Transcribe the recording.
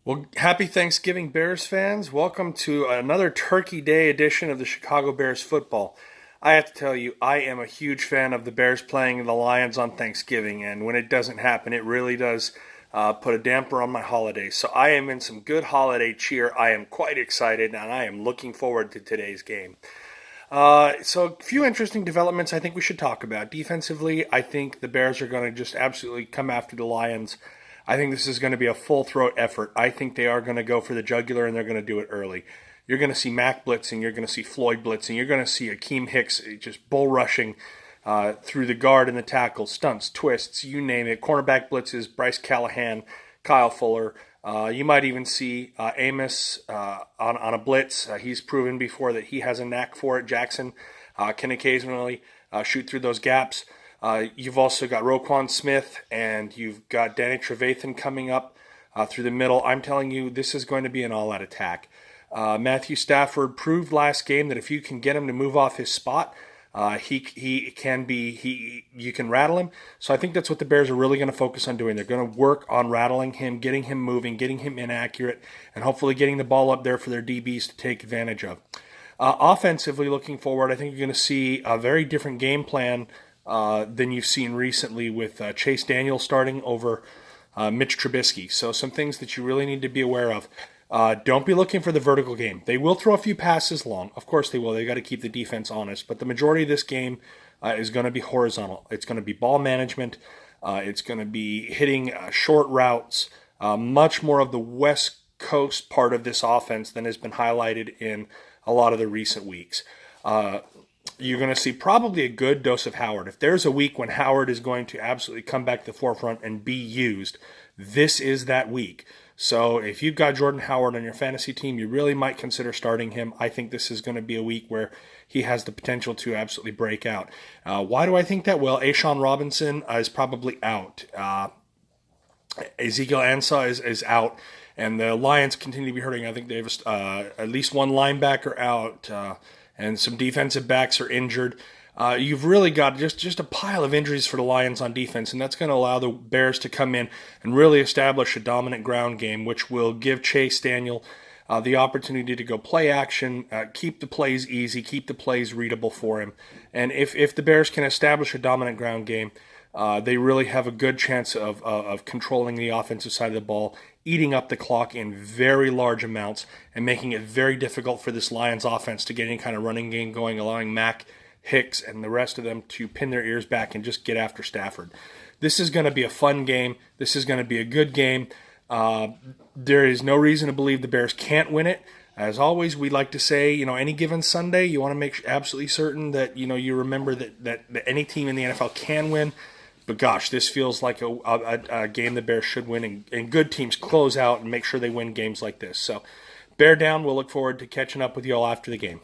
Well, happy Thanksgiving, Bears fans. Welcome to another Turkey Day edition of the Chicago Bears football. I have to tell you, I am a huge fan of the Bears playing the Lions on Thanksgiving, and when it doesn't happen, it really does put a damper on my holidays. So I am in some good holiday cheer. I am quite excited, and I am looking forward to today's game. So a few interesting developments I think we should talk about. Defensively, I think the Bears are going to just absolutely come after the Lions. I think this is going to be a full throat effort. I think they are going to go for the jugular and they're going to do it early. You're going to see Mac blitzing. You're going to see Floyd blitzing. You're going to see Akeem Hicks just bull rushing through the guard and the tackle, stunts, twists, you name it. Cornerback blitzes, Bryce Callahan, Kyle Fuller. You might even see Amos on a blitz. He's proven before that he has a knack for it. Jackson can occasionally shoot through those gaps. You've also got Roquan Smith and you've got Danny Trevathan coming up through the middle. I'm telling you, this is going to be an all-out attack. Matthew Stafford proved last game that if you can get him to move off his spot, you can rattle him. So I think that's what the Bears are really going to focus on doing. They're going to work on rattling him, getting him moving, getting him inaccurate, and hopefully getting the ball up there for their DBs to take advantage of. Offensively, looking forward, I think you're going to see a very different game plan than you've seen recently with Chase Daniel starting over Mitch Trubisky. So some things that you really need to be aware of. Don't be looking for the vertical game. They will throw a few passes long. Of course they will. They got to keep the defense honest. But the majority of this game is going to be horizontal. It's going to be ball management. It's going to be hitting short routes. Much more of the West Coast part of this offense than has been highlighted in a lot of the recent weeks. You're going to see probably a good dose of Howard. If there's a week when Howard is going to absolutely come back to the forefront and be used, this is that week. So if you've got Jordan Howard on your fantasy team, you really might consider starting him. I think this is going to be a week where he has the potential to absolutely break out. Why do I think that? Well, Ashawn Robinson is probably out. Ezekiel Ansah is out. And the Lions continue to be hurting. I think they have at least one linebacker out. And some defensive backs are injured. You've really got just a pile of injuries for the Lions on defense, and that's going to allow the Bears to come in and really establish a dominant ground game, which will give Chase Daniel the opportunity to go play action, keep the plays easy, keep the plays readable for him. And if the Bears can establish a dominant ground game, they really have a good chance of controlling the offensive side of the ball, eating up the clock in very large amounts, and making it very difficult for this Lions offense to get any kind of running game going, allowing Mac, Hicks, and the rest of them to pin their ears back and just get after Stafford. This is going to be a fun game. This is going to be a good game. There is no reason to believe the Bears can't win it. As always, we like to say, any given Sunday, you want to make absolutely certain that, you remember that any team in the NFL can win. But gosh, this feels like a game the Bears should win, and good teams close out and make sure they win games like this. So bear down. We'll look forward to catching up with you all after the game.